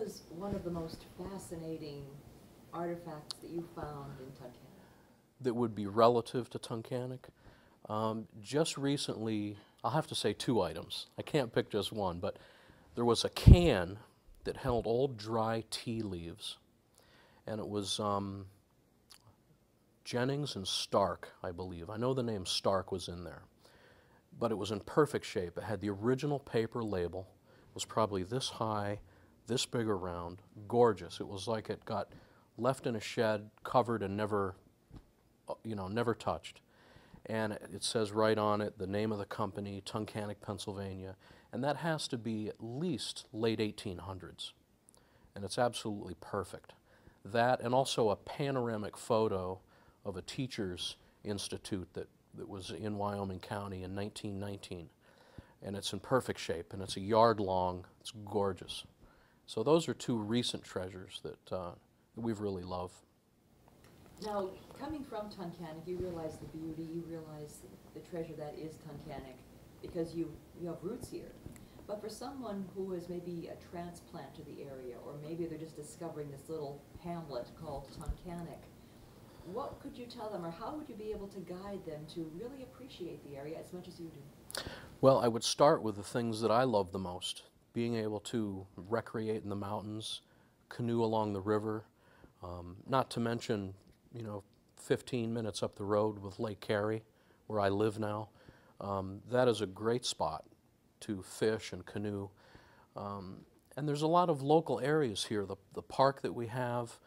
is one of the most fascinating artifacts that you found in Tunkhannock? That would be relative to Tunkhannock? Just recently, I'll have to say two items. I can't pick just one, but there was a can that held old dry tea leaves, and it was Jennings and Stark, I believe. I know the name Stark was in there, but it was in perfect shape. It had the original paper label. It was probably this high, this big around, gorgeous. It was like it got left in a shed, covered and never, never touched. And it says right on it the name of the company, Tunkhannock, Pennsylvania, and that has to be at least late 1800s. And it's absolutely perfect. That, and also a panoramic photo of a teacher's institute that was in Wyoming County in 1919. And it's in perfect shape, and it's a yard long. It's gorgeous. So those are two recent treasures that we've really loved. Now, coming from Tunkhannock, you realize the beauty, you realize the treasure that is Tunkhannock, because you have roots here. But for someone who is maybe a transplant to the area, or maybe they're just discovering this little hamlet called Tunkhannock, what could you tell them, or how would you be able to guide them to really appreciate the area as much as you do? Well, I would start with the things that I love the most. Being able to recreate in the mountains, canoe along the river, not to mention 15 minutes up the road with Lake Cary, where I live now. That is a great spot to fish and canoe. And there's a lot of local areas here. The park that we have,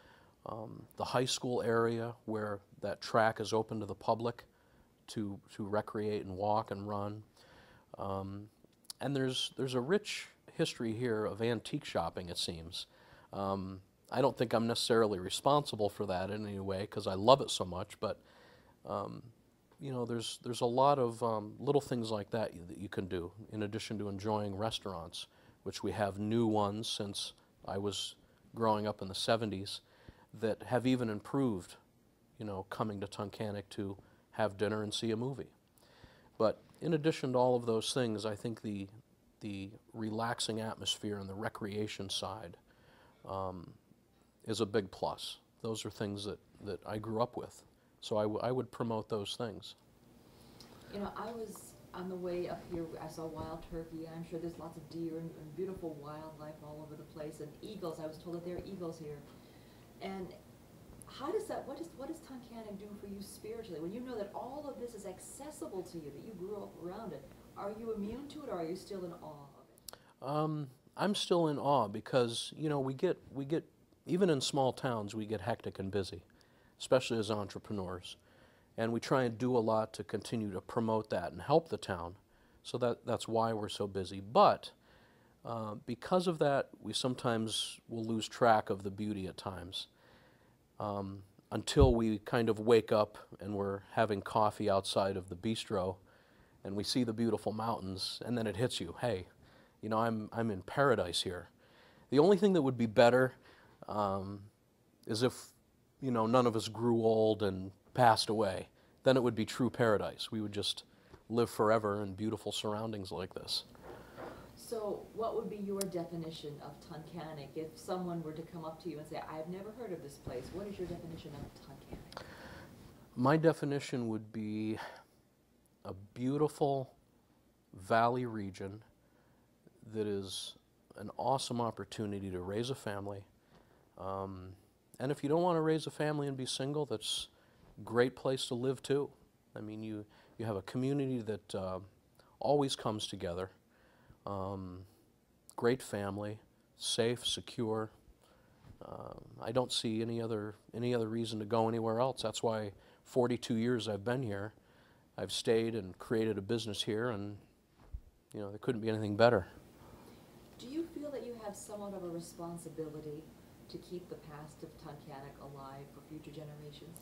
the high school area where that track is open to the public to recreate and walk and run. And there's a rich history here of antique shopping, it seems. I don't think I'm necessarily responsible for that in any way because I love it so much, but there's a lot of little things like that you can do in addition to enjoying restaurants, which we have new ones since I was growing up in the 70s that have even improved, coming to Tunkhannock to have dinner and see a movie. But in addition to all of those things, I think the relaxing atmosphere and the recreation side is a big plus. Those are things that I grew up with. So I would promote those things. I was on the way up here, I saw wild turkey. I'm sure there's lots of deer and beautiful wildlife all over the place, and eagles. I was told that there are eagles here. And how does that, what does Tunkhannock do for you spiritually? When you know that all of this is accessible to you, that you grew up around it, are you immune to it, or are you still in awe of it? I'm still in awe because, we get, even in small towns, we get hectic and busy, especially as entrepreneurs. And we try and do a lot to continue to promote that and help the town. So that's why we're so busy. But because of that, we sometimes will lose track of the beauty at times until we kind of wake up and we're having coffee outside of the bistro and we see the beautiful mountains, and then it hits you, hey, I'm in paradise here. The only thing that would be better is if, none of us grew old and passed away. Then it would be true paradise. We would just live forever in beautiful surroundings like this. So what would be your definition of Tunkhannock if someone were to come up to you and say, I've never heard of this place? What is your definition of Tunkhannock? My definition would be a beautiful valley region that is an awesome opportunity to raise a family. And if you don't want to raise a family and be single, that's a great place to live too. I mean, you have a community that always comes together. Great family, safe, secure. I don't see any other reason to go anywhere else. That's why 42 years I've been here. I've stayed and created a business here, and there couldn't be anything better. Do you feel that you have somewhat of a responsibility to keep the past of Tunkhannock alive for future generations?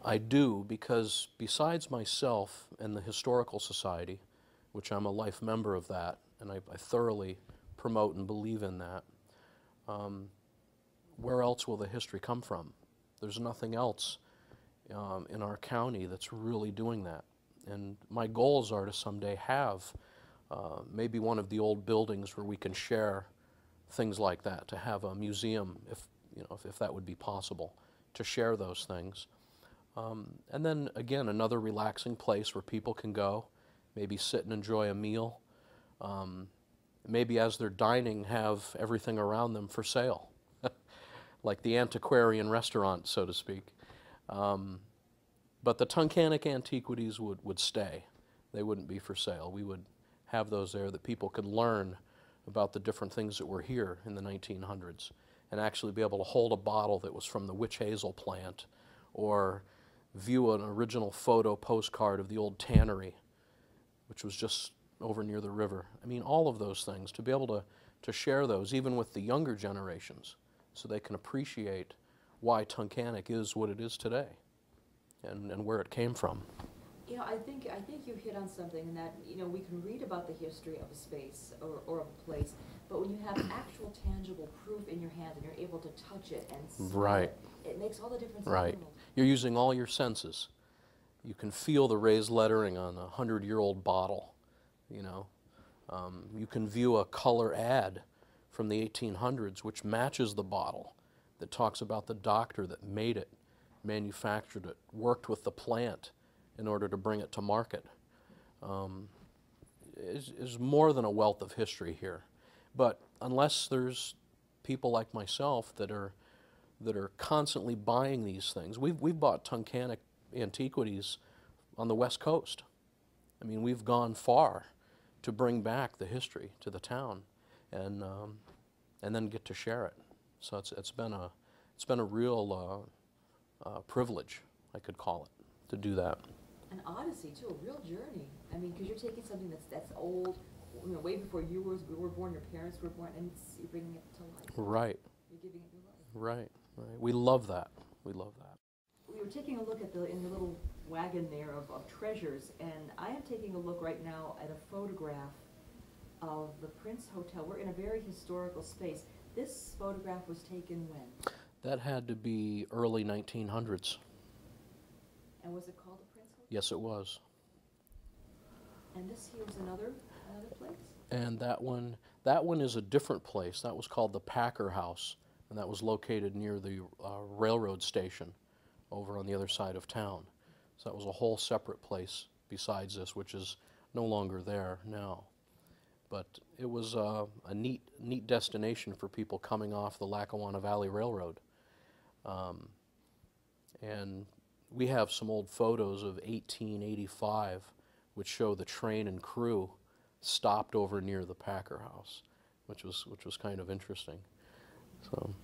I do, because besides myself and the Historical Society, which I'm a life member of that, and I thoroughly promote and believe in that, where else will the history come from? There's nothing else in our county that's really doing that. And my goals are to someday have maybe one of the old buildings where we can share things like that, to have a museum, if you know, if that would be possible, to share those things. And then again, another relaxing place where people can go, maybe sit and enjoy a meal. Maybe as they're dining, have everything around them for sale, like the antiquarian restaurant, so to speak. But the Tunkhannock antiquities would stay. They wouldn't be for sale. We would have those there that people could learn about the different things that were here in the 1900s, and actually be able to hold a bottle that was from the witch hazel plant, or view an original photo postcard of the old tannery, which was just over near the river. I mean, all of those things, to be able to share those even with the younger generations, so they can appreciate why Tunkhannock is what it is today, and where it came from. You know, I think you hit on something, in that, you know, we can read about the history of a space or of a place, but when you have actual tangible proof in your hand and you're able to touch it and smell Right. it makes all the difference Right. in the world. You're using all your senses. You can feel the raised lettering on a 100-year-old bottle, you know. You can view a color ad from the 1800s which matches the bottle, that talks about the doctor that made it, manufactured it, worked with the plant in order to bring it to market. Is more than a wealth of history here. But unless there's people like myself that are constantly buying these things, we've bought Tunkhannock antiquities on the West Coast. I mean, we've gone far to bring back the history to the town, and then get to share it. So it's been a real privilege, I could call it, to do that. An odyssey too, a real journey. I mean, because you're taking something that's old, you know, way before you were born, your parents were born, and you're bringing it to life. Right. You're giving it new life. Right. Right. We love that. We love that. We were taking a look at in the little wagon there of treasures, and I am taking a look right now at a photograph of the Prince Hotel. We're in a very historical space. This photograph was taken when? That had to be early 1900s. And was it called the Prince Hotel? Yes, it was. And this here is another place? And that one is a different place. That was called the Packer House, and that was located near the railroad station over on the other side of town. So that was a whole separate place besides this, which is no longer there now. But it was a neat destination for people coming off the Lackawanna Valley Railroad. And we have some old photos of 1885 which show the train and crew stopped over near the Packer House, which was kind of interesting. So.